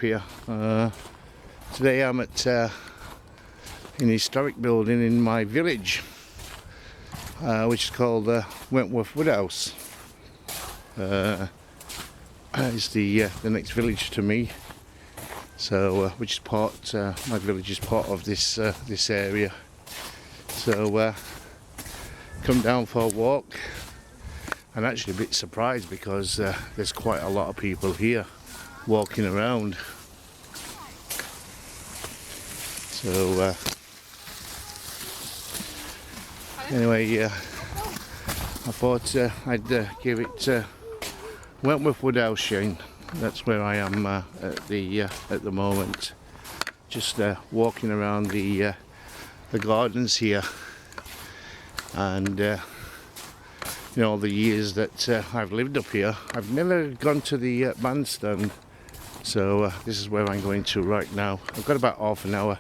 here. Today I'm at an historic building in my village, which is called Wentworth Woodhouse. It's the next village to me, so which is part. My village is part of this this area. So come down for a walk. I'm actually a bit surprised because there's quite a lot of people here walking around. So anyway, I thought I'd give it Wentworth Woodhouse, Shane. That's where I am at the moment. Just walking around the gardens here, and you know, the years that I've lived up here, I've never gone to the bandstand, so this is where I'm going to right now. I've got about half an hour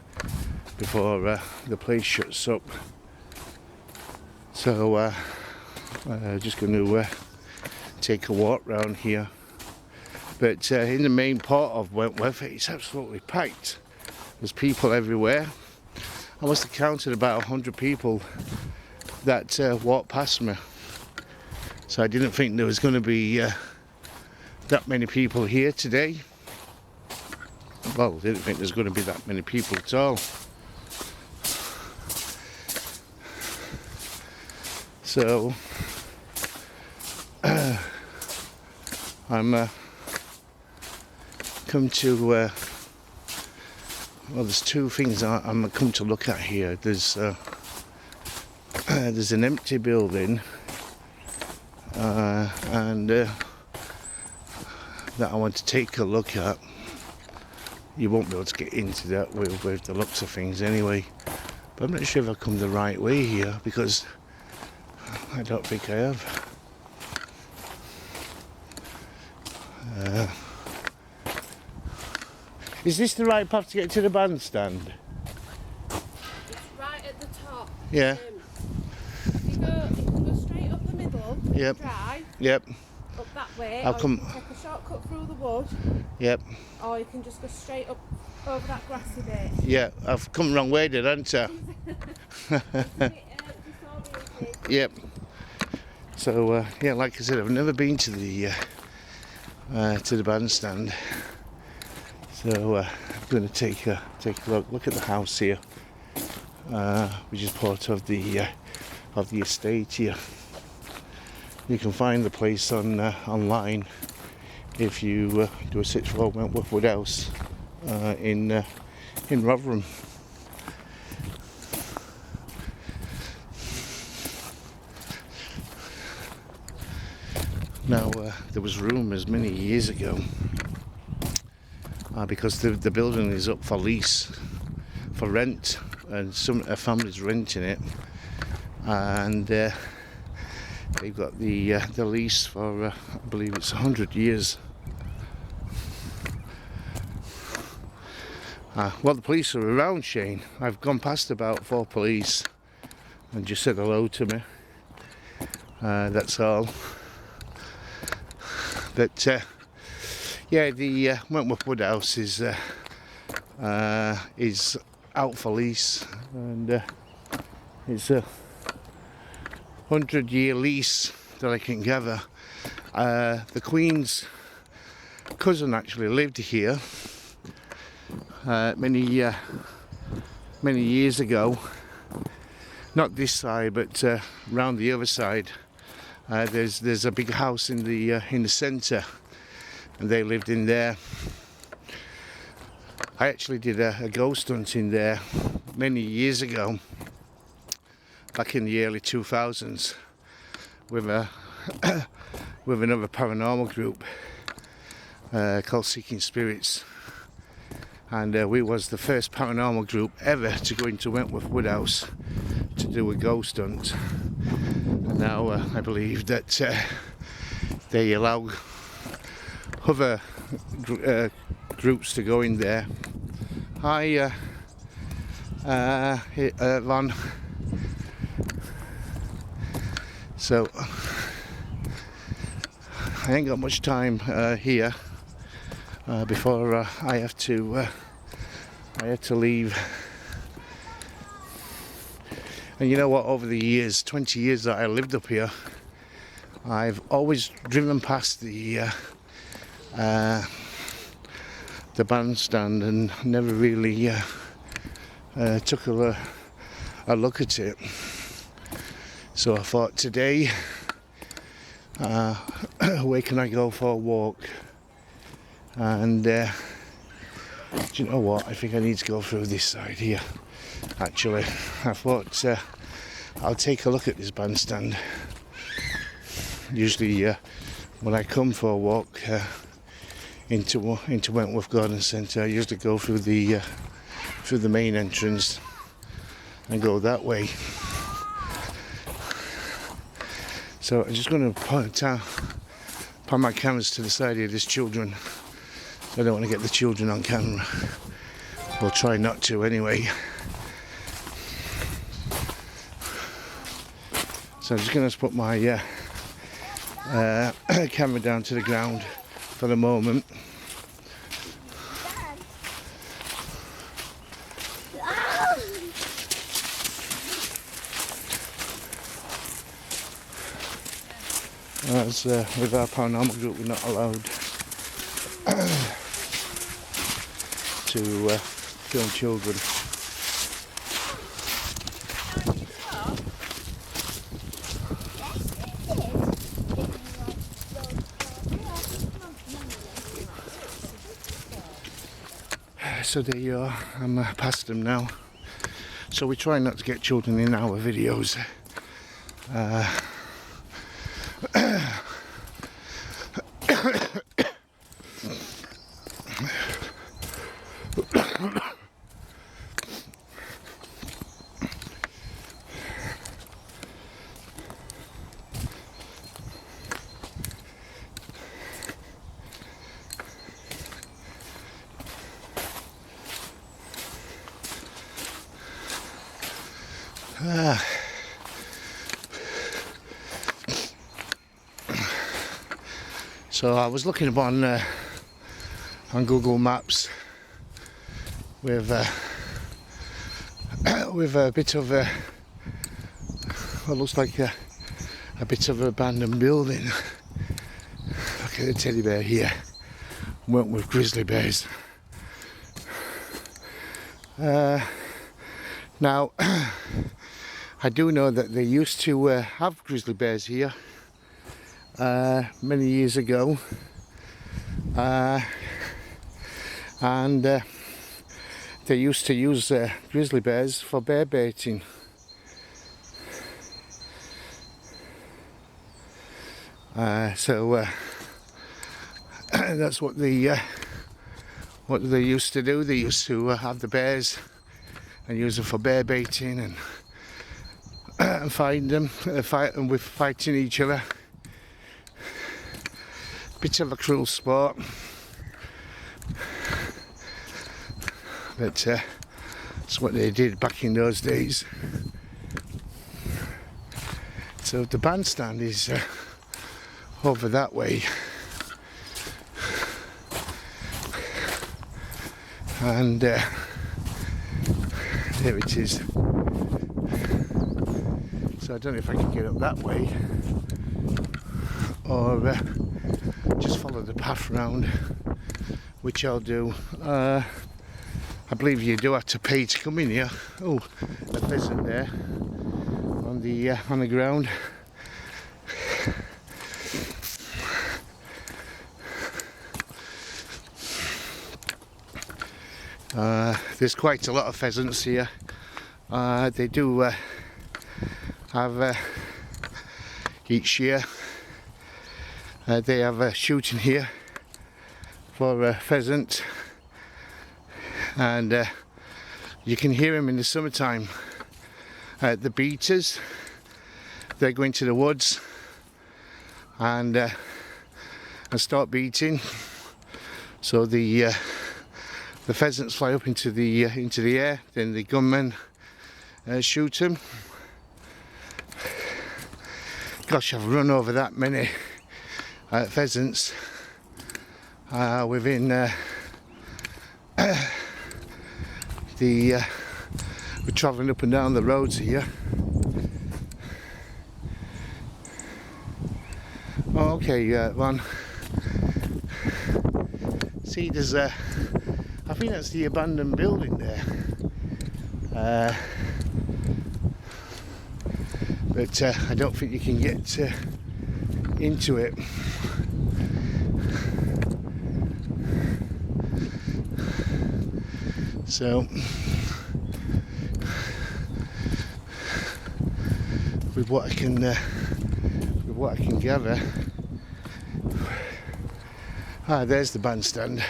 before the place shuts up, so just going to take a walk round here. But in the main part of Wentworth, it's absolutely packed. There's people everywhere. I must have counted about 100 people that walked past me. So I didn't think there was going to be that many people here today. Well, I didn't think there's going to be that many people at all. So I'm come to well, there's two things I'm come to look at here. There's an empty building, and that I want to take a look at. You won't be able to get into that with the looks of things anyway, but I'm not sure if I've come the right way here, because I don't think I have. Is this the right path to get to the bandstand? It's right at the top. Yeah. You can go straight up the middle. Yep. Drive. Yep. Up that way. I'll or come. You can take a shortcut through the wood. Yep. Or you can just go straight up over that grassy bit. Yeah, I've come the wrong way, didn't I? Yep. So yeah, like I said, I've never been to the bandstand. So I'm going to take a look. Look at the house here, which is part of the estate here. You can find the place on online if you do a search for Wentworth Woodhouse in Rotherham. Now there was rumours many years ago, because the building is up for lease, for rent, and some family's renting it, and they've got the lease for I believe it's 100 years. Well, the police are around, Shane. I've gone past about 4 police and just said hello to me. That's all. But yeah, the Wentworth Woodhouse is out for lease, and it's a 100-year lease that I can gather. The Queen's cousin actually lived here many years ago. Not this side, but round the other side. There's a big house in the centre, and they lived in there. I actually did a ghost hunt in there many years ago, back in the early 2000s, with another paranormal group called Seeking Spirits, and we was the first paranormal group ever to go into Wentworth Woodhouse to do a ghost hunt. And now I believe that they allow other groups to go in there. Hi, Van. So I ain't got much time here. before I have to leave. And you know what? Over the years, 20 years that I lived up here, I've always driven past the bandstand and never really took a look at it. So I thought today, where can I go for a walk? And do you know what? I think I need to go through this side here. Actually, I thought I'll take a look at this bandstand. Usually, when I come for a walk into Wentworth Garden Centre, I usually go through the main entrance and go that way. So I'm just going to point my cameras to the side here. There's children. I don't want to get the children on camera. We'll try not to anyway. So I'm just going to put my camera down to the ground for the moment. As with our paranormal group, we're not allowed to film children. So there you are, I'm past them now. So we try not to get children in our videos. So I was looking up on Google Maps with a bit of what looks like a bit of an abandoned building. Look at the teddy bear here. Went with grizzly bears. Now I do know that they used to have grizzly bears here many years ago, and they used to use grizzly bears for bear baiting. So that's what they used to do. They used to have the bears and use them for bear baiting and find them, with fighting each other. Bit of a cruel sport, but that's what they did back in those days. So the bandstand is over that way, and there it is. So I don't know if I can get up that way or just follow the path round, which I'll do. I believe you do have to pay to come in here. Oh, a pheasant there on the ground. There's quite a lot of pheasants here. They do have each year. They have shooting here for pheasant, and you can hear them in the summertime. The beaters, they go into the woods and start beating. So the pheasants fly up into the air. Then the gunmen shoot them. Gosh, I've run over that many pheasants within we're travelling up and down the roads here. Oh, okay, Ron. See, there's I think that's the abandoned building there. But I don't think you can get into it. So with what I can gather, there's the bandstand.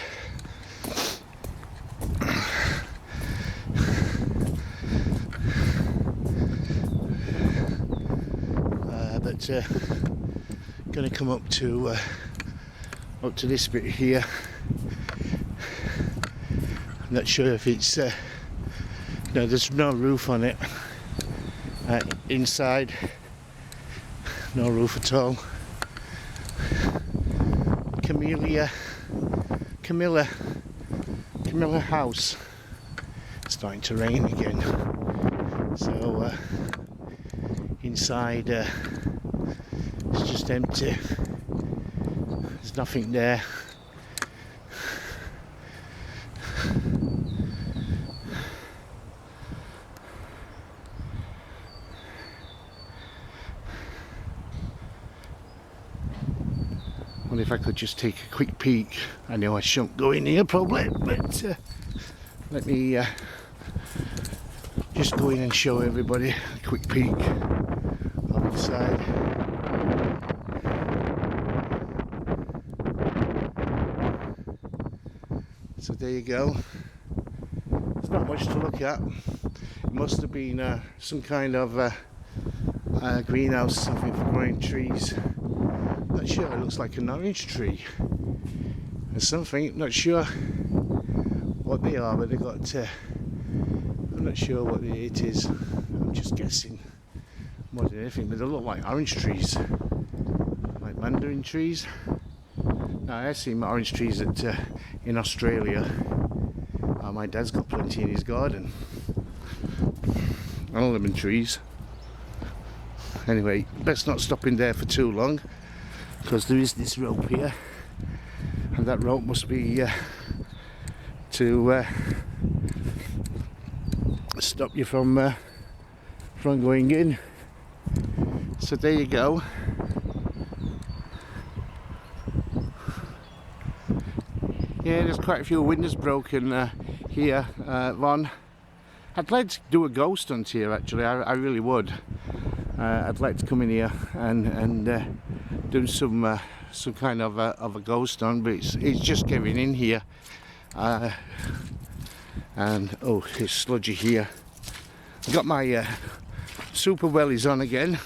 But going to come up to this bit here. I'm not sure if it's no, there's no roof on it. Inside, no roof at all. Camilla house. It's starting to rain again. So inside it's just empty. There's nothing there. Well, if I could just take a quick peek. I know I shouldn't go in here probably, but let me just go in and show everybody a quick peek of inside. So there you go. There's not much to look at. It must have been some kind of greenhouse, something for growing trees. Not sure, it looks like an orange tree or something, not sure what they are, but they got I'm not sure what it is. I'm just guessing more than anything, but they look like orange trees, like mandarin trees. Now I've seen orange trees in Australia. My dad's got plenty in his garden. I don't live in trees. Anyway, let's not stop in there for too long, because there is this rope here, and that rope must be to stop you from going in. So there you go. Yeah, there's quite a few windows broken here, Ron. I'd like to do a ghost hunt here, actually. I really would. I'd like to come in here and do some kind of a ghost hunt, but it's just getting in here, and oh, it's sludgy here. I've got my super wellies on again,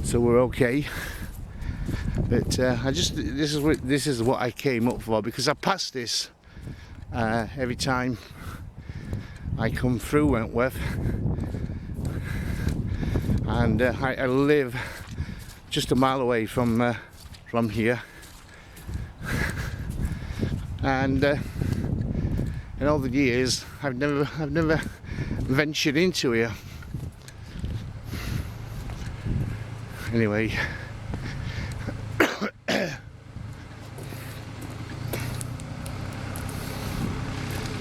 so we're okay. But this is what I came up for, because I pass this every time I come through Wentworth. And I live just a mile away from here, and in all the years I've never ventured into here. Anyway,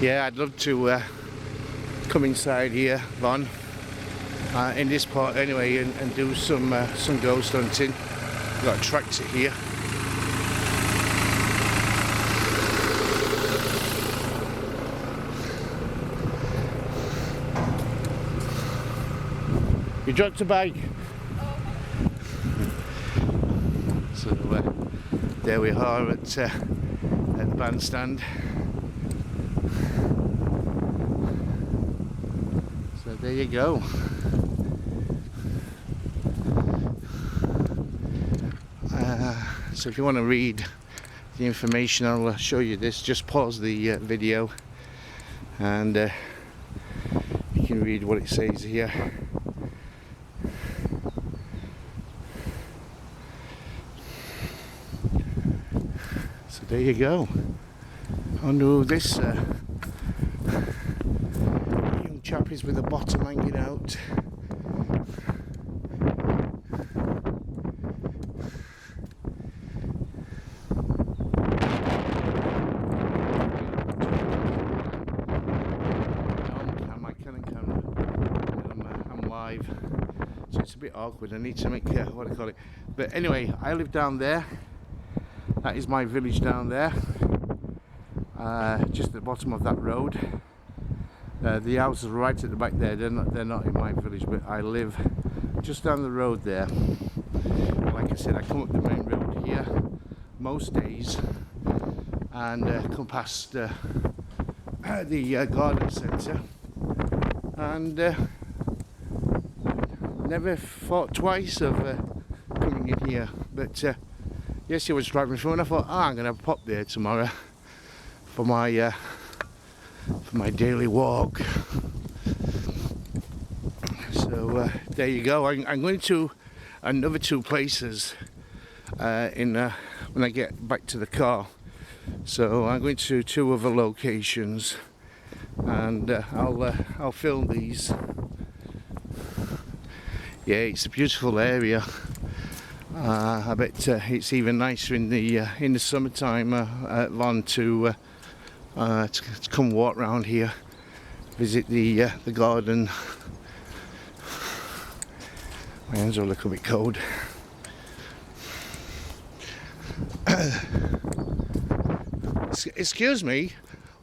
yeah, I'd love to come inside here, Von. In this part anyway, and do some ghost hunting. We've got a tractor here. You dropped a bike. So there we are at the bandstand. So there you go. So if you want to read the information, I'll show you this. Just pause the video and you can read what it says here. there you go. I wonder who this young chap is with the bottom hanging out. I'm live, so it's a bit awkward. I need to make what do I call it? But anyway, I live down there. That is my village down there, just at the bottom of that road. The houses right at the back there, they're not in my village, but I live just down the road there. Like I said, I come up the main road here most days and come past the garden centre, and never thought twice of coming in here. But yesterday I was driving through and I thought, I'm going to pop there tomorrow for my daily walk. So there you go. I'm going to another two places when I get back to the car. So I'm going to two other locations, and I'll film these. Yeah, it's a beautiful area. I bet it's even nicer in the summertime, Lon, to come walk around here, visit the garden. My hands are a little bit cold. Excuse me,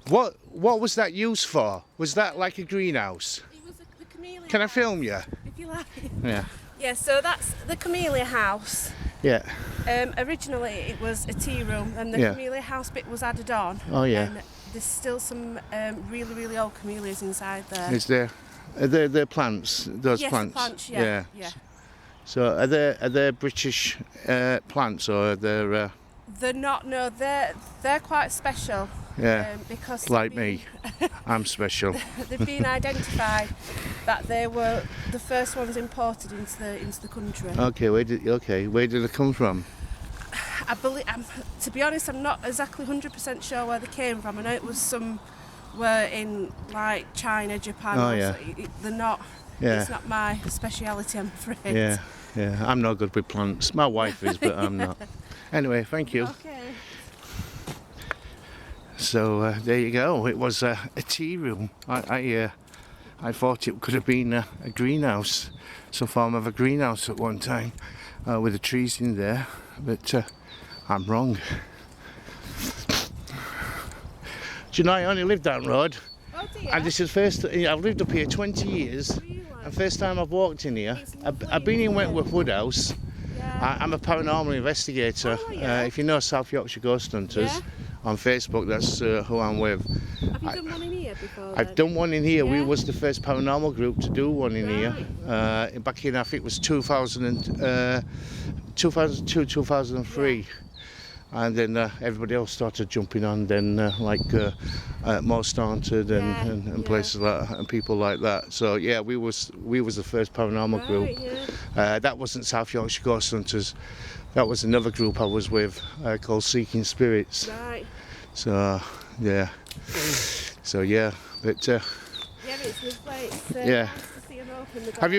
what was that used for? Was that like a greenhouse? It was the camellia. Can I film you? If you like. Yeah. Yeah, so that's the camellia house. Yeah. Originally it was a tea room, and the camellia house bit was added on. Oh yeah. And there's still some really, really old camellias inside there. Is there? Are there plants? Those yes, plants? plants, yeah. So are they British plants, or are they? They're not. No, they're quite special. Yeah. Because like me, I'm special. They've been identified that they were the first ones imported into the country. Okay, where did they come from? I believe, to be honest, I'm not exactly 100% sure where they came from. I know it was some were in like China, Japan. Oh yeah. They're not. Yeah. It's not my speciality, I'm afraid. Yeah. I'm not good with plants. My wife is, but I'm not. Anyway, thank you. Okay. So there you go. It was a tea room. I thought it could have been a greenhouse, some form of a greenhouse at one time, with the trees in there. But I'm wrong. Do you know, I only lived down the road. Oh dear. And this is first. I've lived up here 20 years. Really? And first time I've walked in here. Lovely, I've been in Wentworth Woodhouse. Yeah. I'm a paranormal investigator. Oh, yeah. If you know South Yorkshire Ghost Hunters on Facebook, that's who I'm with. Have you done one in here before? I've done one in here. We Yeah. was the first paranormal group to do one in here. Back in, I think it was 2002, 2003. Yeah. And then everybody else started jumping on, then Most Haunted and places like that, and people like that. So yeah, we was the first paranormal group. Yeah. That wasn't South Yorkshire Ghost Hunters. That was another group I was with called Seeking Spirits. Right. So yeah. So yeah, but Yeah, it's lovely. It's, yeah. nice to see 'em open the Have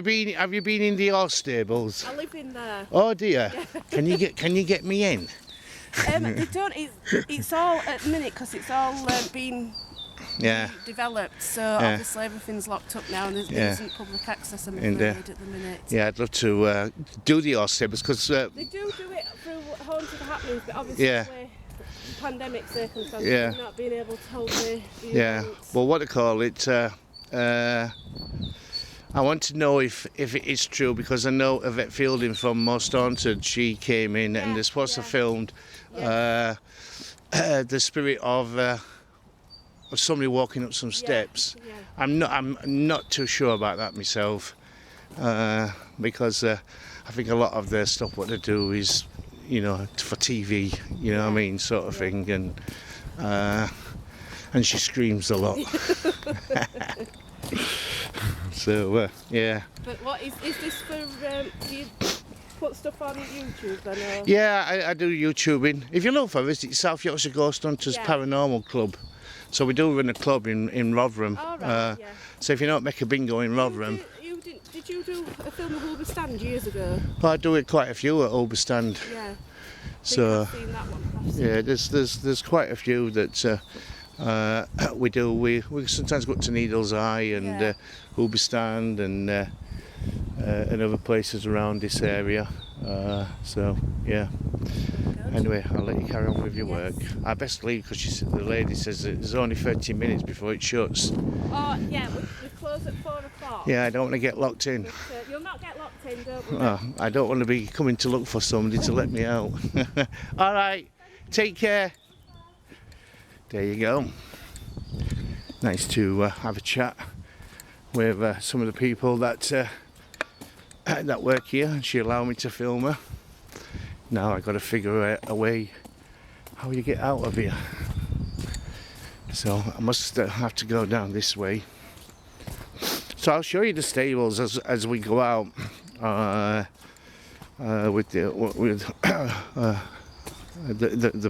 you been in the horse stables? I live in there. Oh dear. Can you get me in? They don't. It's all at the minute because it's all been developed. So obviously everything's locked up now, and there isn't public access. I'm afraid at the minute. Yeah, I'd love to do the horse stables because They do it through Haunted Happenings, but obviously with pandemic circumstances, not being able to hold the events. Well, what I call it. I want to know if it is true, because I know Yvette Fielding from Most Haunted, she came in and they're supposed to filmed the spirit of somebody walking up some steps. Yeah. I'm not too sure about that myself, because I think a lot of their stuff what they do is, for TV, what I mean, sort of thing, and she screams a lot. So yeah. But what is this for? put stuff on YouTube then? Or? Yeah, I do YouTubing. If you look for us, it's South Yorkshire Ghost Hunters Paranormal Club. So we do run a club in Rotherham. Oh, right, So if you're not Mecca Bingo in Rotherham. Did you do a film of Ulberstand years ago? Well, I do it quite a few at Ulberstand. Yeah. So I've seen that one. yeah, there's quite a few that we do. We sometimes go to Needles Eye and Ulberstand and other places around this area. So yeah. Anyway, I'll let you carry on with your work. I best leave because the lady says it's only 30 minutes before it shuts. Oh yeah, we close at 4 o'clock. Yeah, I don't want to get locked in. But, you'll not get locked in, don't we? Oh, I don't want to be coming to look for somebody to let me out. All right, take care. There you go. Nice to have a chat with some of the people that that work here. She allowed me to film her. Now I got to figure out a way how you get out of here. So I must have to go down this way. So I'll show you the stables as we go out with the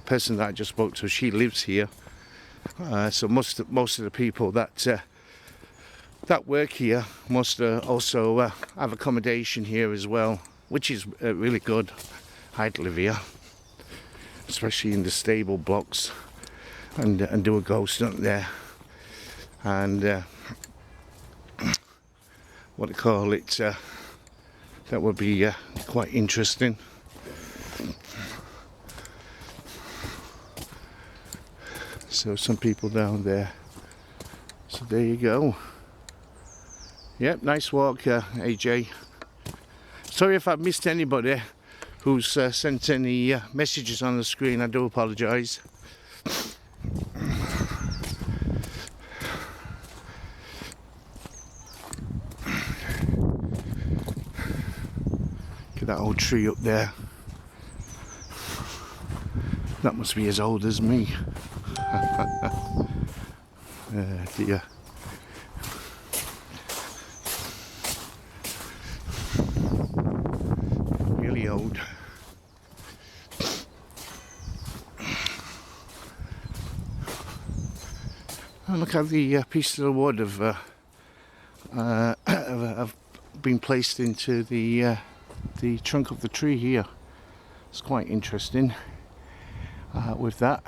person that I just spoke to. She lives here. So most of the people that work here must also have accommodation here as well, which is really good. I'd live here, especially in the stable blocks, and do a ghost hunt there, and what they call it. That would be quite interesting. So some people down there. So there you go. Yep, nice walk, AJ. Sorry if I've missed anybody who's sent any messages on the screen. I do apologise. Look at that old tree up there. That must be as old as me. Dear. Really old. And look how the pieces of wood have been placed into the trunk of the tree here. It's quite interesting with that.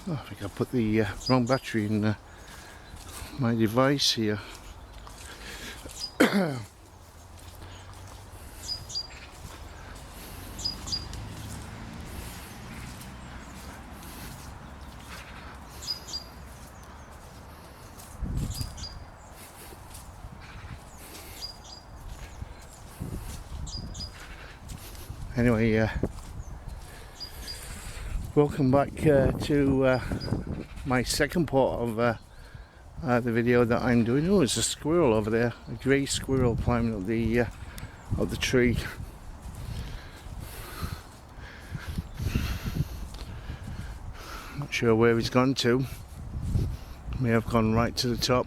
Oh, I think I put the wrong battery in my device here. Anyway, welcome back to my second part of the video that I'm doing. Oh, there's a squirrel over there, a grey squirrel climbing up the tree. Not sure where he's gone to. May have gone right to the top.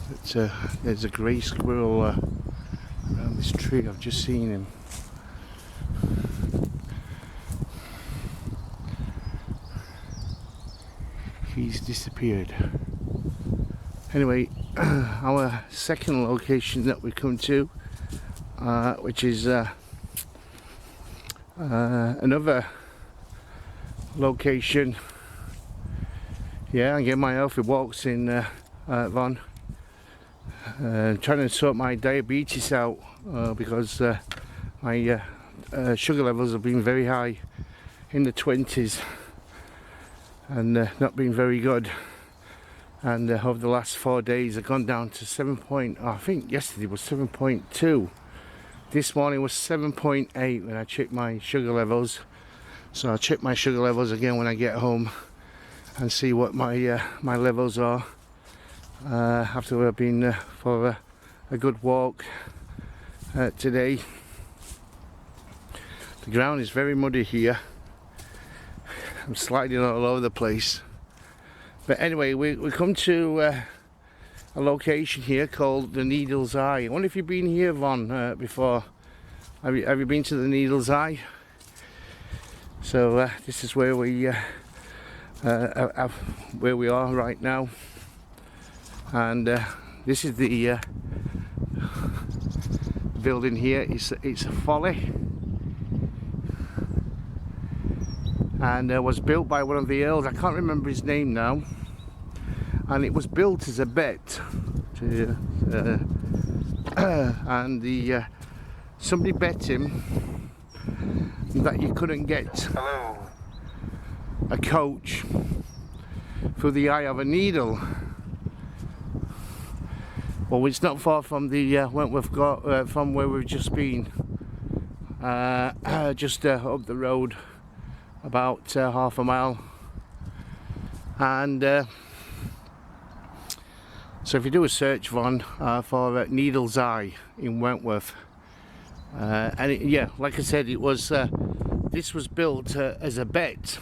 But there's a grey squirrel around this tree. I've just seen him. He's disappeared. Anyway, our second location that we come to, which is another location Yeah, I'm getting my healthy walks in Von. Trying to sort my diabetes out because my sugar levels have been very high, in the 20s, and not been very good. And over the last 4 days, I've gone down to 7 point. I think yesterday was 7.2. This morning was 7.8 when I checked my sugar levels. So I'll check my sugar levels again when I get home and see what my my levels are. After I've been for a good walk today. The ground is very muddy here. I'm sliding all over the place. But anyway, we come to a location here called the Needle's Eye. I wonder if you've been here, Von, before. Have you been to the Needle's Eye? So this is where we are right now, and this is the building here. It's a folly, and was built by one of the earls. I can't remember his name now, and it was built as a bet to, and somebody bet him that you couldn't get a coach through the eye of a needle. Well, it's not far from the Wentworth, from where we've just been, just up the road, about half a mile. And so if you do a search, Von, for Needle's Eye in Wentworth, and yeah, like I said, it was this was built as a bet,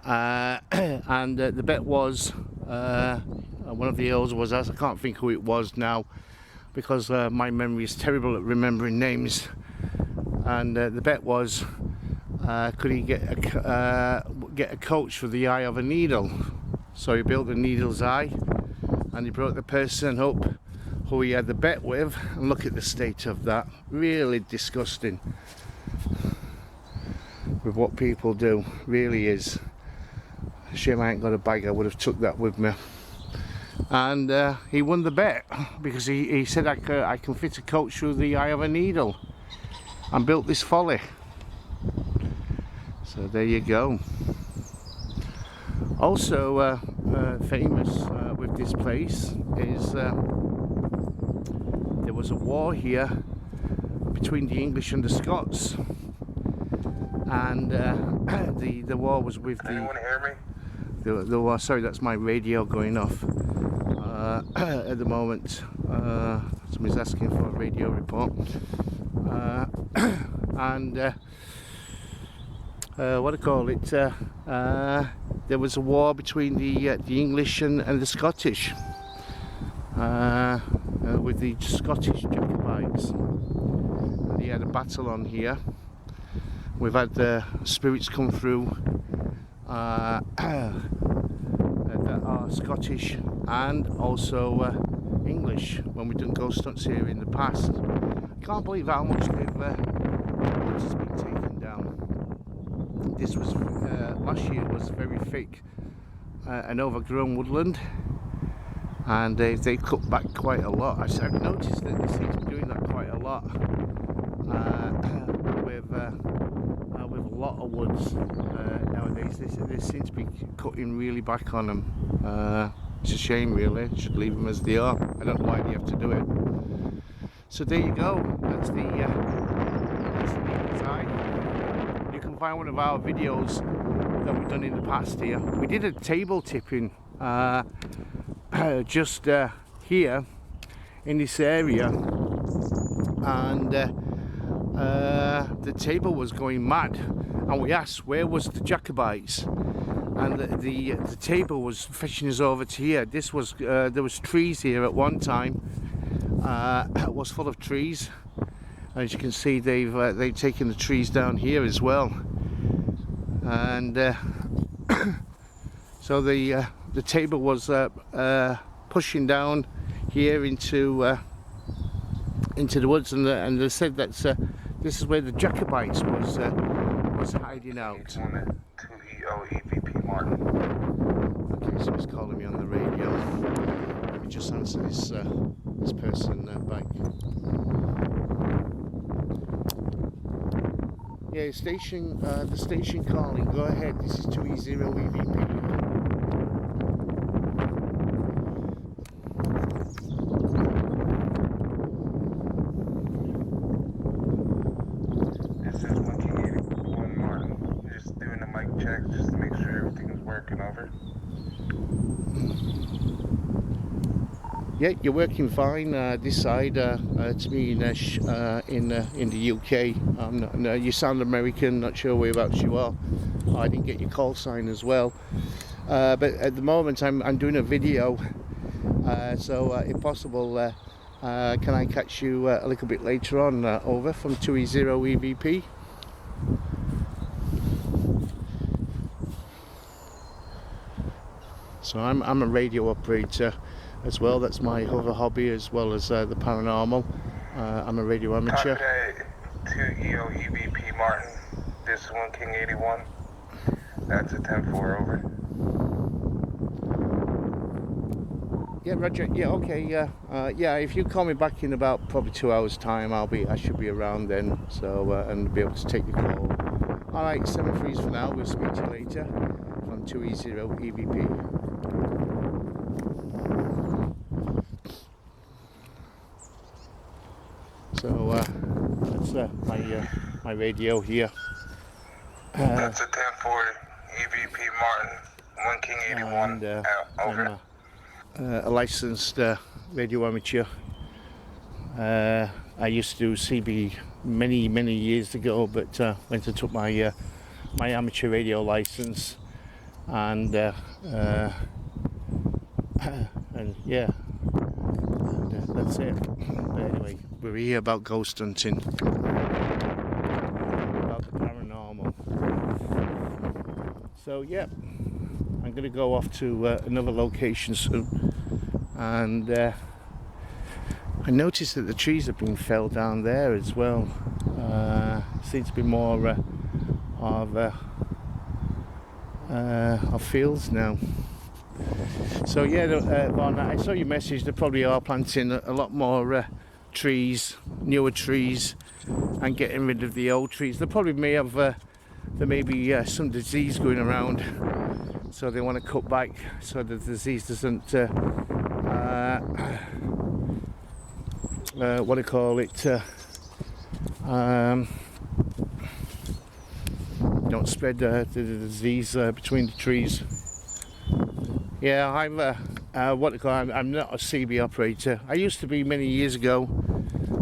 and the bet was one of the earls was us. I can't think who it was now because my memory is terrible at remembering names. And the bet was, could he get a coach for the eye of a needle? So he built the Needle's Eye, and he brought the person up who he had the bet with, and look at the state of that. Really disgusting with what people do, really is. Shame I ain't got a bag, I would have took that with me. And he won the bet because he said I can fit a coach through the eye of a needle, and built this folly. So there you go. Also famous with this place is there was a war here between the English and the Scots, and the war was with the. Anyone hear me? The war. Sorry, that's my radio going off at the moment. Somebody's asking for a radio report, and what do I call it? There was a war between the English and the Scottish, with the Scottish Jacobites. They had a battle on here. We've had the spirits come through that are Scottish and also English when we've done ghost hunts here in the past. I can't believe how much has been taken down. This was last year was very thick and overgrown woodland, and they cut back quite a lot. I've noticed that they seem to be doing that quite a lot with a lot of woods nowadays. They seem to be cutting really back on them. It's a shame, really. Should leave them as they are. I don't know why they have to do it. So there you go. That's the Needle's Eye. You can find one of our videos that we've done in the past here. We did a table tipping just here in this area, and the table was going mad, and we asked where was the Jacobites, and the table was fetching us over to here. This was there was trees here at one time. It was full of trees. As you can see, they've taken the trees down here as well, and so the table was pushing down here into the woods, and they said that this is where the Jacobites was hiding out. Okay, calling me on the radio. Let me just answer this person back. Yeah, station, the station calling. Go ahead. This is 2E0 EVP. This is 181 Martin. Just doing a mic check just to make sure everything is working over. Yeah, you're working fine. This side, it's me in the UK. You sound American. Not sure whereabouts you are. I didn't get your call sign as well. But at the moment, I'm doing a video. So if possible, can I catch you a little bit later on? Over from 2E0 EVP. So I'm a radio operator as well. That's my other hobby, as well as the paranormal. I'm a radio amateur. Copy 2EO EVP Martin. This is 1 King 81. That's a 10-4 over. Yeah, Roger. Yeah, okay. Yeah. If you call me back in about probably 2 hours' time, I should be around then. So and be able to take the call. All right, 7-3s for now. We'll speak to you later from 2E0 EVP. So that's my radio here. That's a 10-4 EVP Martin. 1 King 81. And, over. I'm a licensed radio amateur. I used to do CB many years ago, but went and took my my amateur radio license, and yeah, and that's it. But anyway, we're here about ghost hunting, about the paranormal. So yeah, I'm going to go off to another location soon, and I noticed that the trees have been felled down there as well. Seems to be more of fields now. So yeah, Ron, I saw your message. They probably are planting a lot more trees, newer trees, and getting rid of the old trees. They probably may have there may be some disease going around, so they want to cut back so the disease doesn't what do you call it, don't spread the disease between the trees. Yeah, I'm what do you call it, I'm not a CB operator. I used to be many years ago,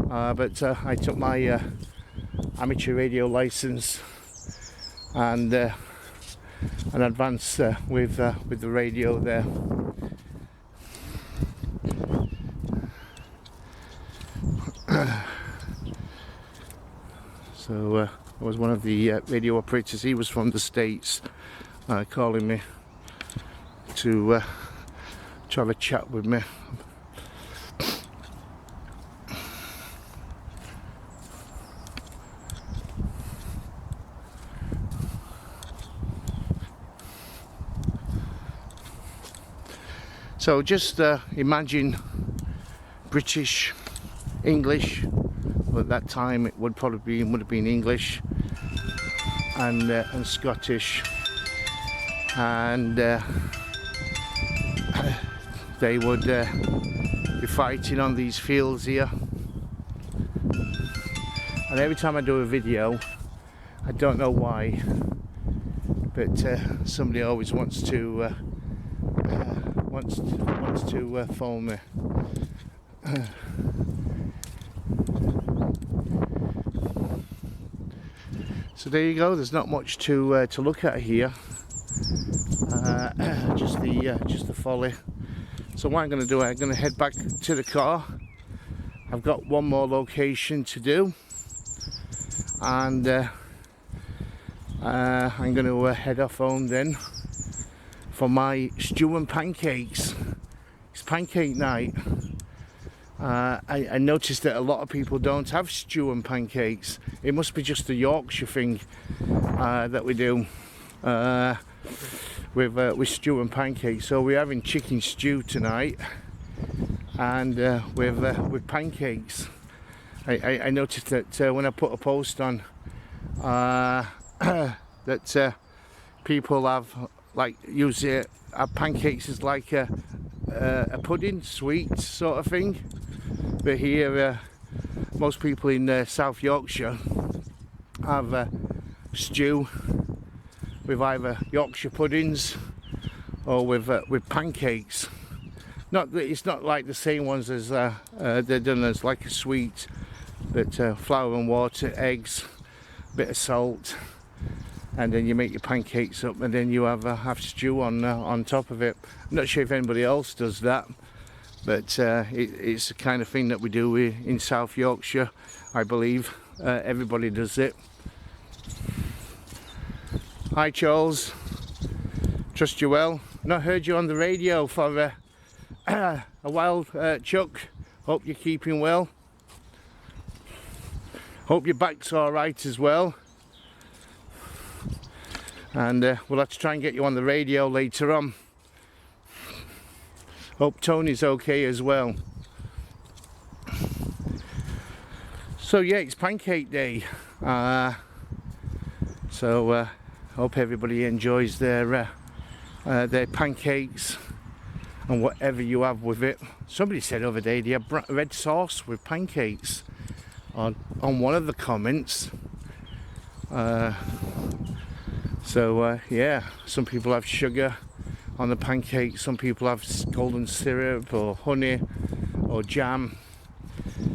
but I took my amateur radio license and advanced with the radio there. So I was one of the radio operators. He was from the States, calling me to have a chat with me. So just imagine British, English. Well, at that time it would have been English and Scottish, and they would be fighting on these fields here. And every time I do a video, I don't know why, but somebody always wants to phone me. So there you go. There's not much to look at here. Just the folly. So what I'm going to do, I'm going to head back to the car. I've got one more location to do, and I'm going to head off home then for my stew and pancakes. It's pancake night. I noticed that a lot of people don't have stew and pancakes. It must be just a Yorkshire thing that we do. with stew and pancakes. So we're having chicken stew tonight, and with pancakes. I noticed that when I put a post on that people have have pancakes as like a pudding, sweet sort of thing. But here, most people in South Yorkshire have stew with either Yorkshire puddings or with pancakes. It's not like the same ones as they're done as like a sweet, but flour and water, eggs, bit of salt, and then you make your pancakes up, and then you have stew on top of it. I'm not sure if anybody else does that, but it's the kind of thing that we do in South Yorkshire, I believe. Everybody does it. Hi Charles, trust you well. Not heard you on the radio for a while, Chuck. Hope you're keeping well. Hope your back's alright as well. And we'll have to try and get you on the radio later on. Hope Tony's okay as well. So yeah, it's pancake day. So hope everybody enjoys their pancakes and whatever you have with it. Somebody said the other day they have red sauce with pancakes on one of the comments. Yeah, some people have sugar on the pancakes, some people have golden syrup or honey or jam,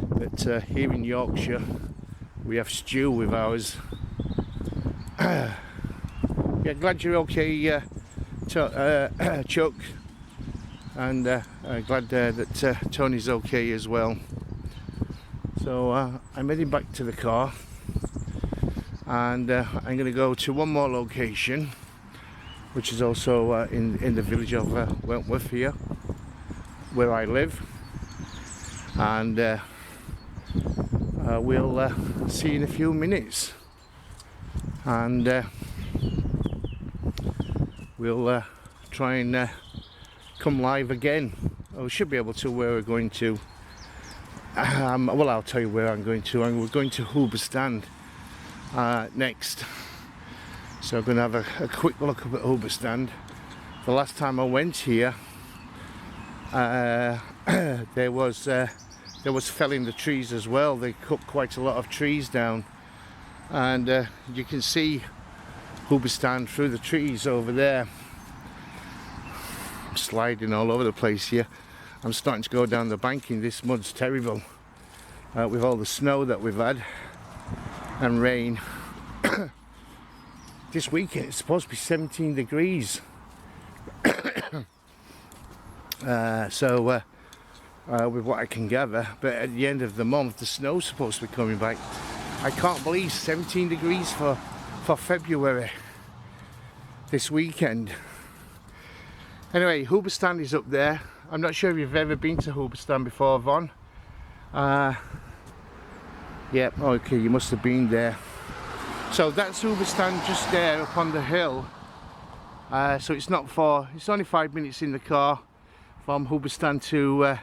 but here in Yorkshire we have stew with ours. Yeah, glad you're okay, Chuck, and glad that Tony's okay as well. So I'm heading back to the car, and I'm going to go to one more location, which is also in the village of Wentworth here, where I live, and we'll see you in a few minutes, and we'll try and come live again. I should be able to where we're going to. Well, I'll tell you where I'm going to. We're going to Hoobastand next. So I'm going to have a quick look up at Hoobastand. The last time I went here, there was felling the trees as well. They cut quite a lot of trees down, and you can see Hoobastand through the trees over there. I'm sliding all over the place here. I'm starting to go down the banking. This mud's terrible with all the snow that we've had and rain. This weekend it's supposed to be 17 degrees. With what I can gather, but at the end of the month the snow's supposed to be coming back. I can't believe 17 degrees for February this weekend. Anyway, Hoobastand is up there. I'm not sure if you've ever been to Hoobastand before, Von. Yeah, okay, you must have been there. So that's Hoobastand just there up on the hill. So it's only 5 minutes in the car from Hoobastand to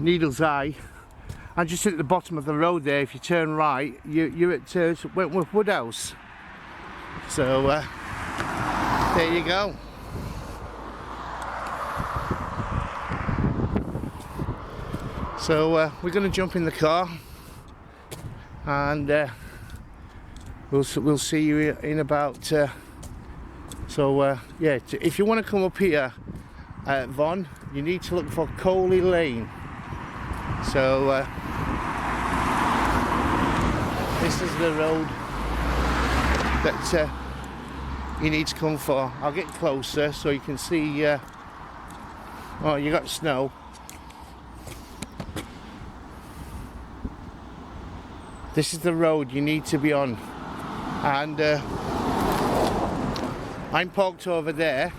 Needle's Eye. And just at the bottom of the road there, if you turn right, you're at Wentworth Woodhouse. So there you go. So we're going to jump in the car, and we'll see you in about. Yeah, if you want to come up here, Von, you need to look for Coley Lane. So this is the road that you need to come for. I'll get closer so you can see. Oh, you got snow. This is the road you need to be on, and I'm parked over there,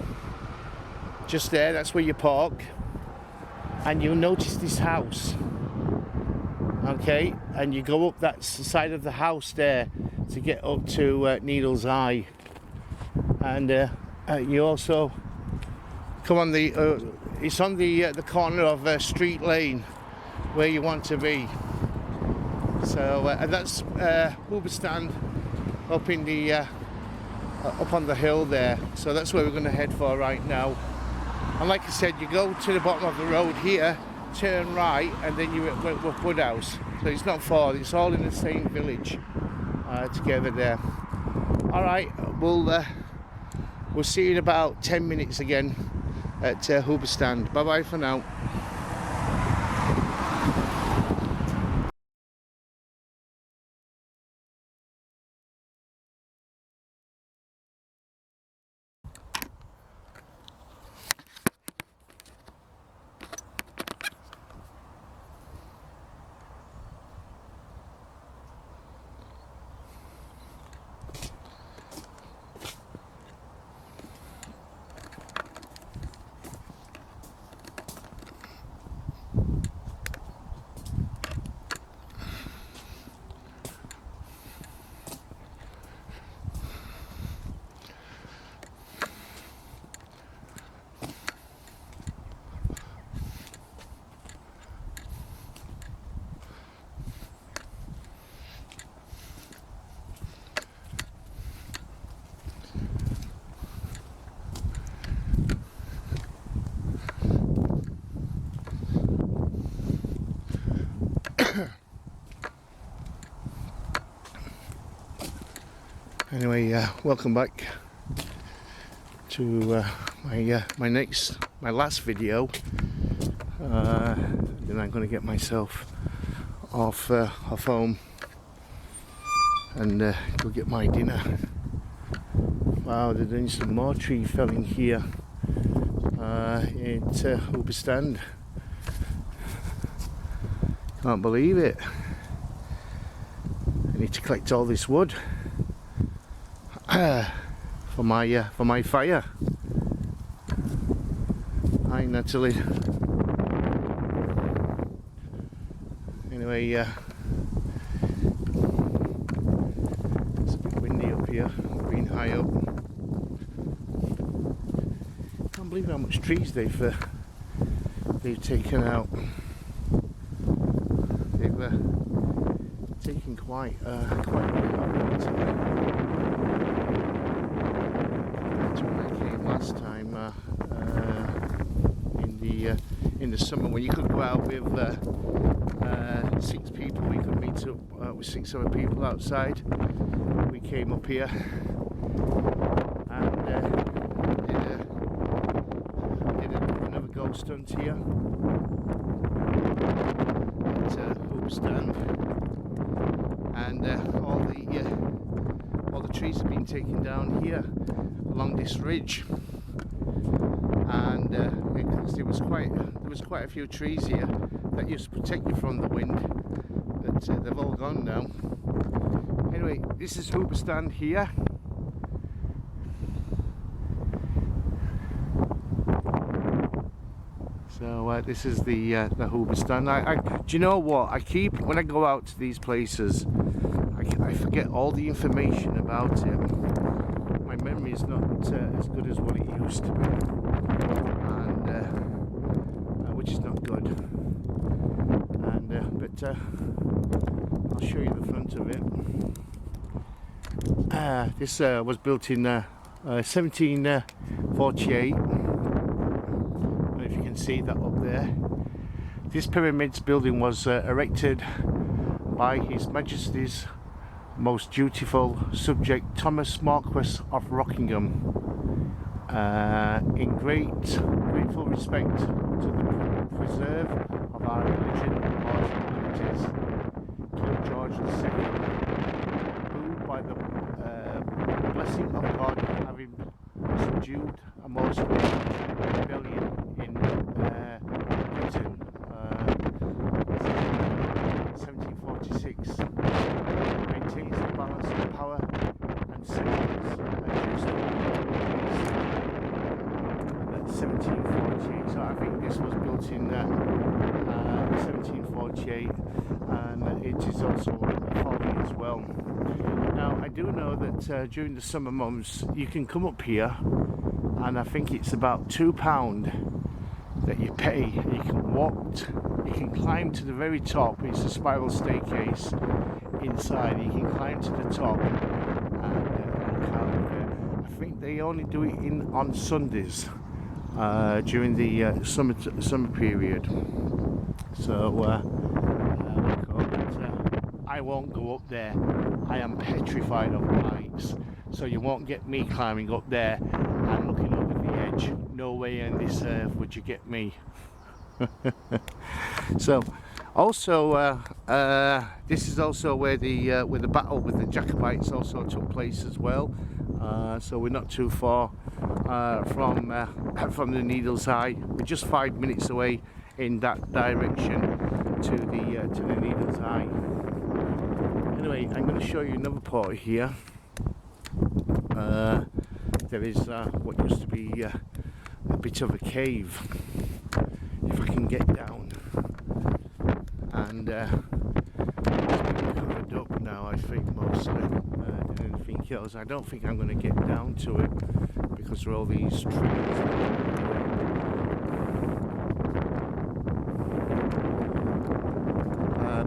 just there. That's where you park, and you'll notice this house. Okay, and you go up that side of the house there. to get up to Needle's Eye, and you also come on the it's on the corner of Street Lane where you want to be. So and that's Hoobastand up in the up on the hill there. So that's where we're going to head for right now. And like I said, you go to the bottom of the road here, turn right, and then you're at Wentworth Woodhouse. So it's not far, it's all in the same village together there. Alright, we'll see you in about 10 minutes again at Hoobastand. Bye bye for now. Anyway, welcome back to my last video. Then I'm going to get myself off home and go get my dinner. Wow, they're doing some more tree felling here at Hoobastand. Can't believe it. I need to collect all this wood for my fire. Hi Natalie. Anyway, it's a bit windy up here, being high up. Can't believe how much trees they've taken out. They've taken quite a bit out. Last time in the summer, when you could go out with 6 people, we could meet up with 6 other people outside. We came up here and did another ghost hunt here at Hoobastand, and all the trees have been taken down here along this ridge, and there was quite a few trees here that used to protect you from the wind, but they've all gone now. Anyway, this is Hoobastand here. So this is the Hoobastand. Do you know what? When I go out to these places, I forget all the information about it. My memory is not as good as what it used to be, and which is not good. And but I'll show you the front of it. This was built in 1748. I don't know if you can see that up there. This pyramid's building was erected by His Majesty's most dutiful subject Thomas Marquess of Rockingham, in grateful respect to the preserve of our religion, laws and liberties, King George II, who by the blessing of God, having subdued a most great rebellion in Britain, 1746, maintains the balance of power and settles a just peace. 1748. So I think this was built in 1748, and it is also a folly as well. Now I do know that during the summer months you can come up here, and I think it's about £2 that you pay. You can walk, you can climb to the very top. It's a spiral staircase inside. You can climb to the top, and I think they only do it on Sundays during the summer period. So I won't go up there. I am petrified of heights, so you won't get me climbing up there and looking over the edge. No way on this earth would you get me. So also this is also where the battle with the Jacobites also took place as well. So we're not too far from the Needle's Eye. We're just 5 minutes away in that direction to the Needle's Eye. Anyway, I'm going to show you another part here. There is what used to be a bit of a cave, if I can get down, and it's been covered up now, I think, mostly than anything else. I don't think I'm going to get down to it because of all these trees.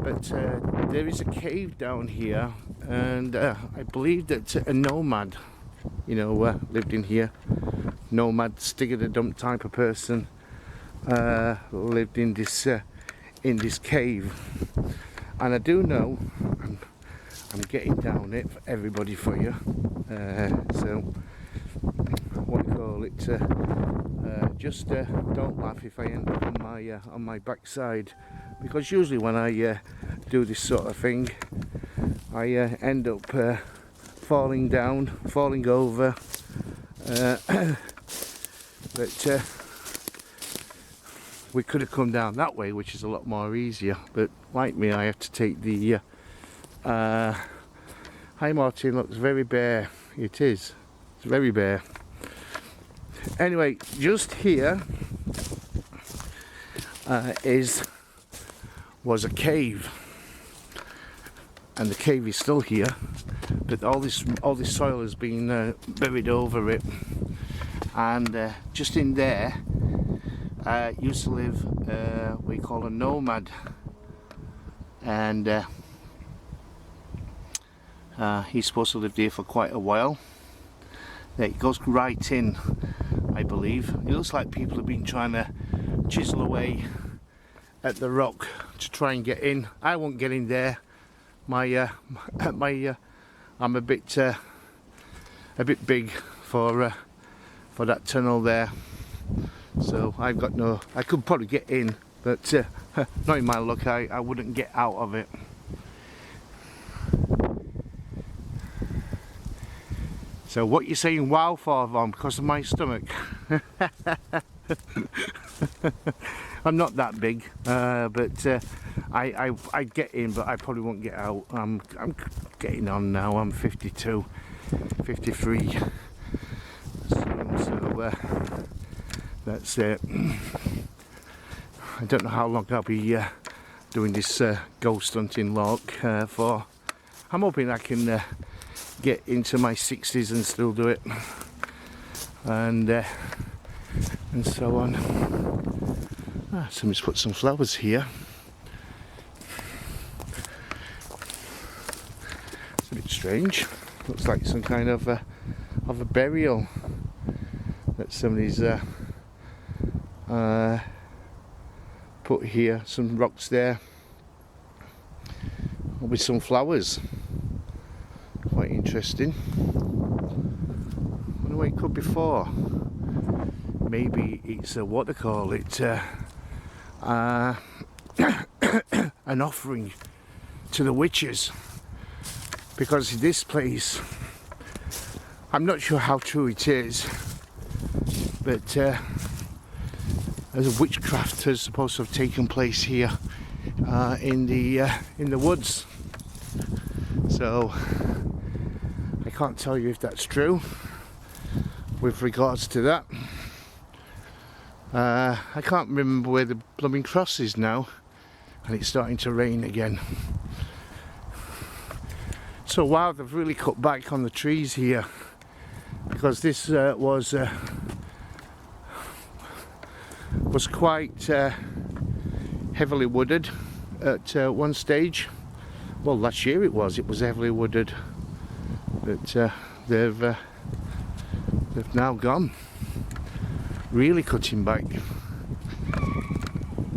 But there is a cave down here, and I believe that a nomad, you know, lived in here. Nomad, stick-at-the-dump type of person lived in this cave. And I do know, I'm getting down it for everybody for you. So what do you call it? Just don't laugh if I end up on my backside, because usually when I do this sort of thing, I end up falling down, falling over. But we could have come down that way, which is a lot more easier. But like me, I have to take the. Hi Martin, looks very bare. It is. It's very bare. Anyway, just here was a cave, and the cave is still here, but all this soil has been buried over it, and just in there used to live what we call a nomad, and he's supposed to live there for quite a while. It goes right in, I believe. It looks like people have been trying to chisel away at the rock to try and get in. I won't get in there. I'm a bit big for that tunnel there. So I've got no. I could probably get in, but not in my luck. I wouldn't get out of it. So what you saying wow for, Von? Because of my stomach? I'm not that big, but I get in, but I probably won't get out. I'm getting on now. I'm 52, 53. So that's it. I don't know how long I'll be doing this ghost hunting log for. I'm hoping I can get into my 60s and still do it, and so on. Somebody's put some flowers here. It's a bit strange. Looks like some kind of a burial that somebody's put here. Some rocks there with some flowers. Quite interesting. Wonder what it could be for. Maybe it's what they call it, an offering to the witches, because this place, I'm not sure how true it is, but there's a witchcraft that's supposed to have taken place here in the woods. So I can't tell you if that's true with regards to that. I can't remember where the blooming cross is now, and it's starting to rain again. So wow, they've really cut back on the trees here, because this was quite heavily wooded at one stage. Well, last year it was heavily wooded, but they've now gone, really cutting back.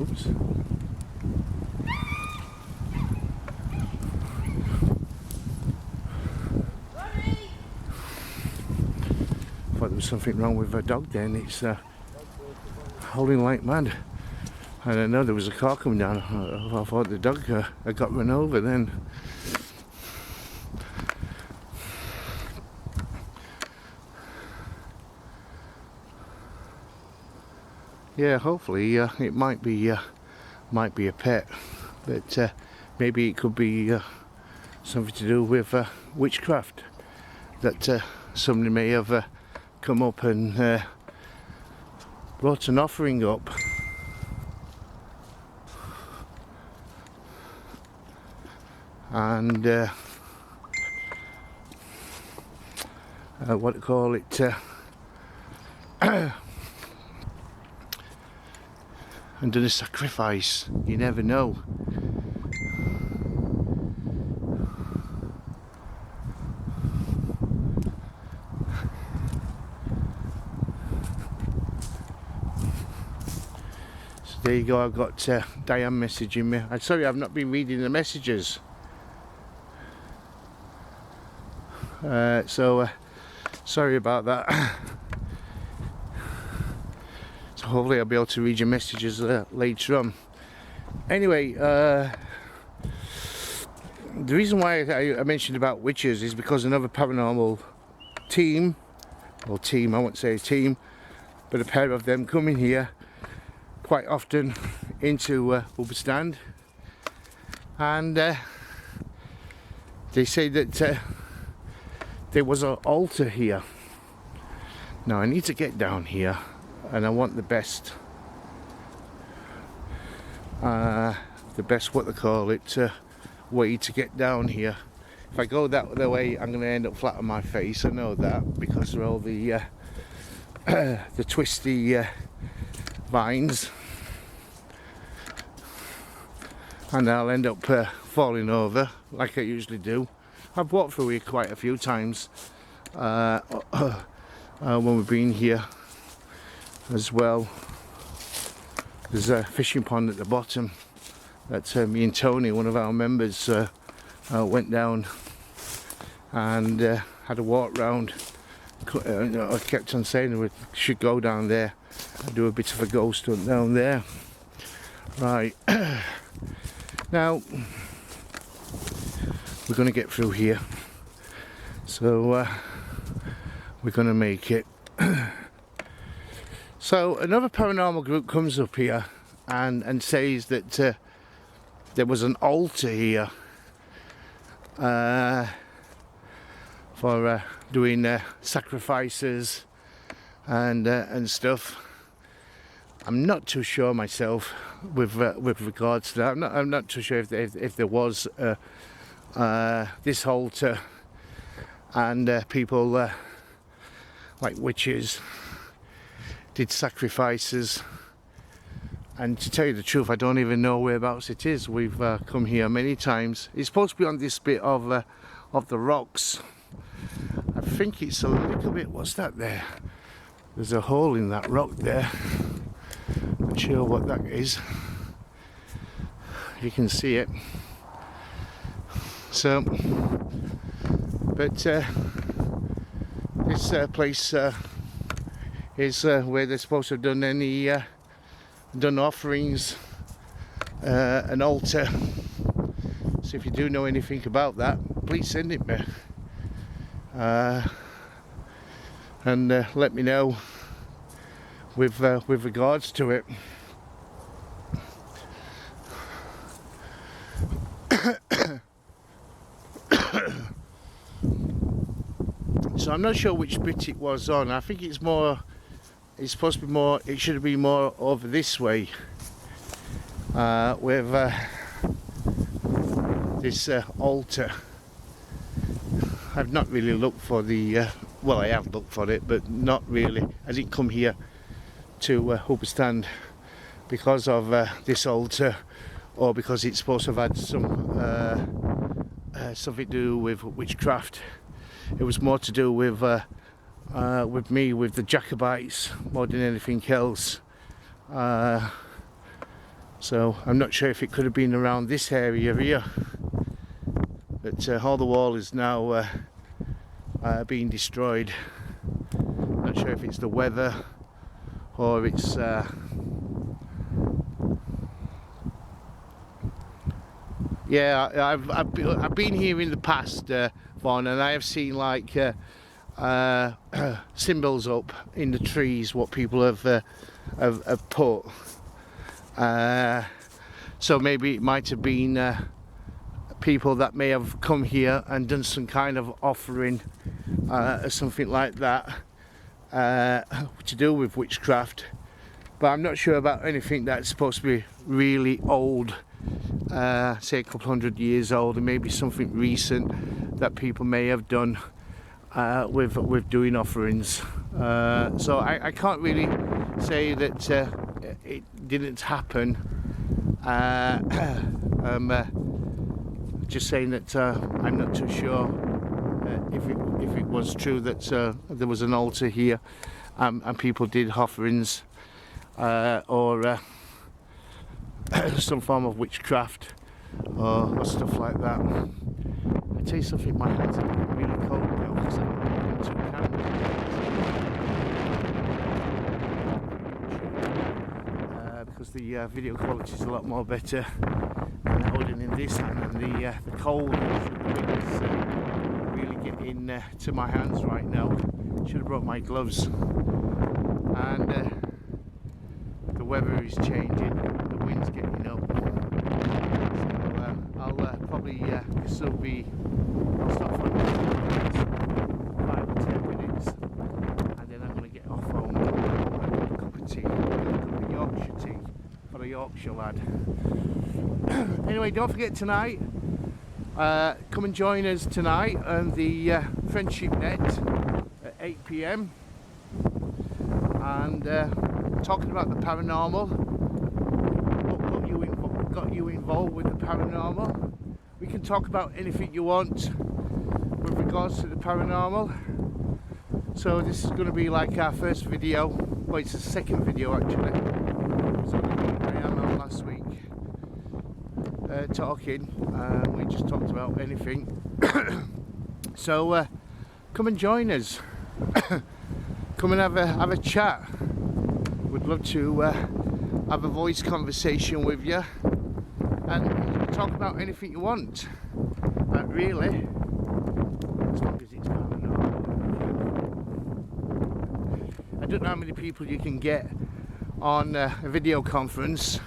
Oops. Thought there was something wrong with a dog then. It's howling like mad. And I know there was a car coming down. I thought the dog had got run over then. Yeah, hopefully it might be a pet, but maybe it could be something to do with witchcraft, that somebody may have come up and brought an offering up. And what do you call it? And done a sacrifice. You never know. So there you go. I've got Diane messaging me. I'm sorry, I've not been reading the messages. Sorry about that. So hopefully I'll be able to read your messages later on. Anyway, the reason why I mentioned about witches is because another paranormal team, I won't say team, but a pair of them coming here quite often into Hubberstand, and they say that there was an altar here. Now I need to get down here, and I want the best what they call it way to get down here. If I go that way, I'm going to end up flat on my face. I know that, because of all the twisty vines, and I'll end up falling over like I usually do. I've walked through here quite a few times when we've been here as well. There's a fishing pond at the bottom that me and Tony, one of our members, went down and had a walk round. I kept on saying we should go down there and do a bit of a ghost hunt down there. Right. Now we're going to get through here, so we're going to make it. So another paranormal group comes up here and says that there was an altar here for doing sacrifices and stuff. I'm not too sure myself with regards to that. I'm not too sure if there was this altar and people like witches did sacrifices. And to tell you the truth, I don't even know whereabouts it is. We've come here many times. It's supposed to be on this bit of the rocks. I think it's a little bit. What's that there? There's a hole in that rock there. Not sure what that is. You can see it. So, but this place is where they're supposed to have done any done offerings, an altar. So if you do know anything about that, please send it me and let me know with regards to it. So I'm not sure which bit it was on. I think it's more, it's supposed to be more, it should be more over this way with this altar. I've not really looked for the well, I have looked for it, but not really. I didn't come here to Hubberstand because of this altar, or because it's supposed to have had some something to do with witchcraft. It was more to do with me, with the Jacobites, more than anything else. So I'm not sure if it could have been around this area here, but all the wall is now being destroyed. Not sure if it's the weather or it's yeah, I've been here in the past, Vaughn, and I have seen like symbols up in the trees what people have put. So maybe it might have been people that may have come here and done some kind of offering or something like that to do with witchcraft. But I'm not sure about anything that's supposed to be really old, say a couple hundred years old, and maybe something recent that people may have done with doing offerings. So I can't really say that it didn't happen. Just saying that I'm not too sure if it was true that there was an altar here and people did offerings or some form of witchcraft or stuff like that. I tell you something, my hands are getting really cold now because I'm holding two candles. Because the video quality is a lot more better than holding in this hand, and the cold is really getting to my hands right now. Should have brought my gloves. And the weather is changing, the wind's getting up. So I'll probably this will be, I'll stop for 5 or 10 minutes, and then I'm going to get off home and have a cup of tea, a cup of Yorkshire tea for a Yorkshire lad. Anyway, don't forget tonight, come and join us tonight on the Friendship Net at 8 PM, and talking about the paranormal. What got you involved with the paranormal? We can talk about anything you want with regards to the paranormal. So this is going to be like our first video. Well, it's the second video actually. So I am on last week talking. We just talked about anything. So come and join us. Come and have a chat. Would love to have a voice conversation with you, and talk about anything you want. Really, as long as it's paranormal. I don't know how many people you can get on a video conference.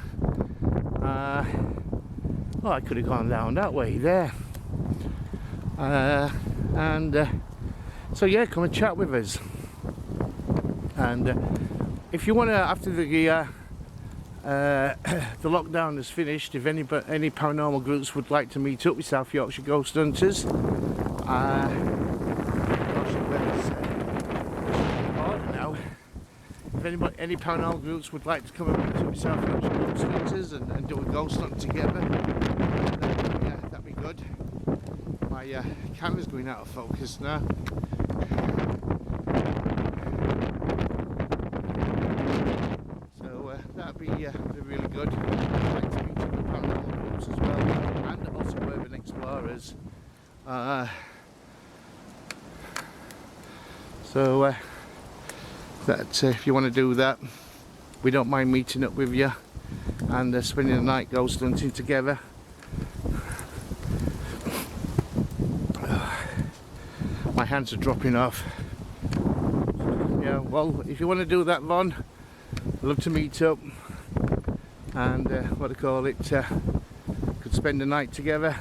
Well, I could have gone down that way there. So yeah, come and chat with us. And if you want to, after the lockdown is finished, if any paranormal groups would like to meet up with South Yorkshire Ghost Hunters, if any paranormal groups would like to come and meet up with South Yorkshire Ghost Hunters and do a ghost hunt together, then that'd be good. My camera's going out of focus now. That'd be really good. I'd like to meet other paranormal groups as well, and also urban explorers. So that if you want to do that, we don't mind meeting up with you and spending the night ghost hunting together. My hands are dropping off. Yeah, well, if you want to do that, Von, I'd love to meet up and could spend the night together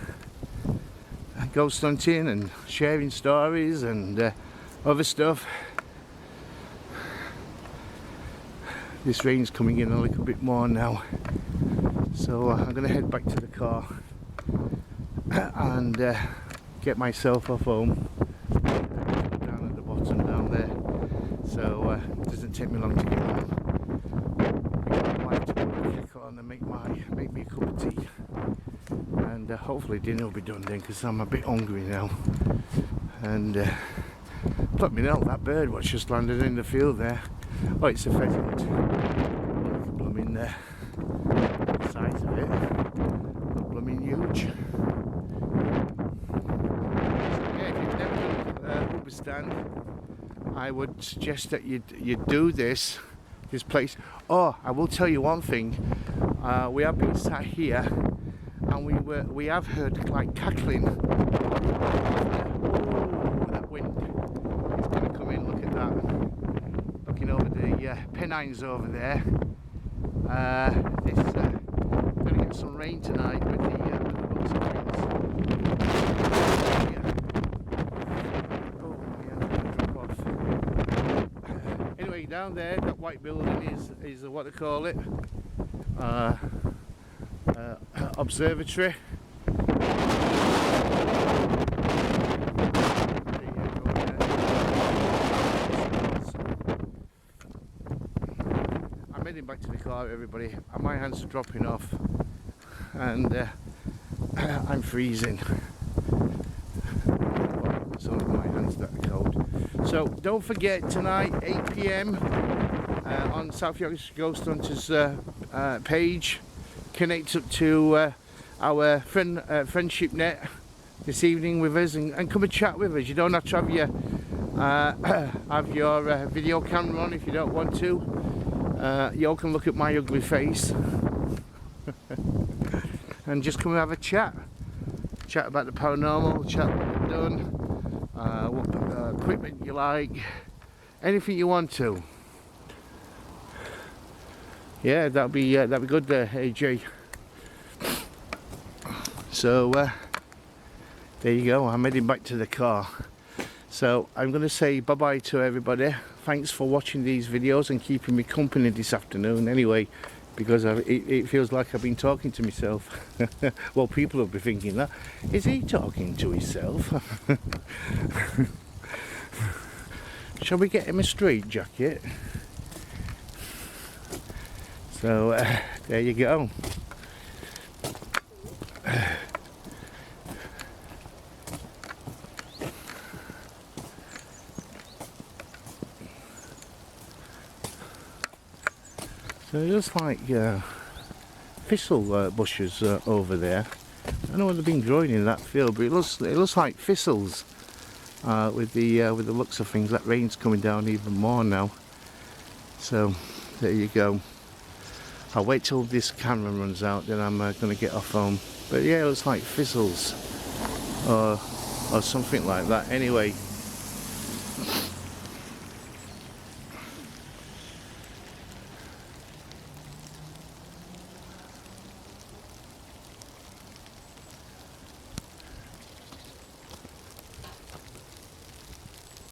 ghost hunting and sharing stories and other stuff. This rain's coming in a little bit more now, so I'm going to head back to the car and get myself off home so it doesn't take me long to get home. I like to put the kettle on and make me a cup of tea, and hopefully dinner will be done then, because I'm a bit hungry now. And let me know, that bird what's just landed in the field there. Oh, it's a pheasant. Blooming the size of it, blooming huge. So yeah, if you've never done rubber stand, I would suggest that you do this place. Oh, I will tell you one thing. We have been sat here, and we have heard like cackling. Oh, that wind is going to come in. Look at that. Looking over the Pennines over there. This going to get some rain tonight with the looks of things. Anyway, down there, that white building is what they call it, observatory. I'm heading back to the car, everybody. My hands are dropping off, and I'm freezing. It's only my hands that are cold. So don't forget, tonight 8 PM on South Yorkshire Ghost Hunters page, connect up to our friendship net this evening with us, and come and chat with us. You don't have to have your video camera on if you don't want to. You all can look at my ugly face and just come and have a chat about the paranormal, chat what we've done, what equipment you like, anything you want to. Yeah, that'd be good there, AJ. So there you go. I'm heading back to the car. So I'm going to say bye bye to everybody. Thanks for watching these videos and keeping me company this afternoon. Anyway, because it feels like I've been talking to myself. Well, people will be thinking that. Is he talking to himself? Shall we get him a straight jacket? So there you go. So it looks like thistle bushes over there. I don't know what they've been growing in that field, but it looks like thistles. With the looks of things, that rain's coming down even more now. So there you go. I'll wait till this camera runs out, then I'm going to get off home. But yeah, it looks like thistles or something like that. Anyway.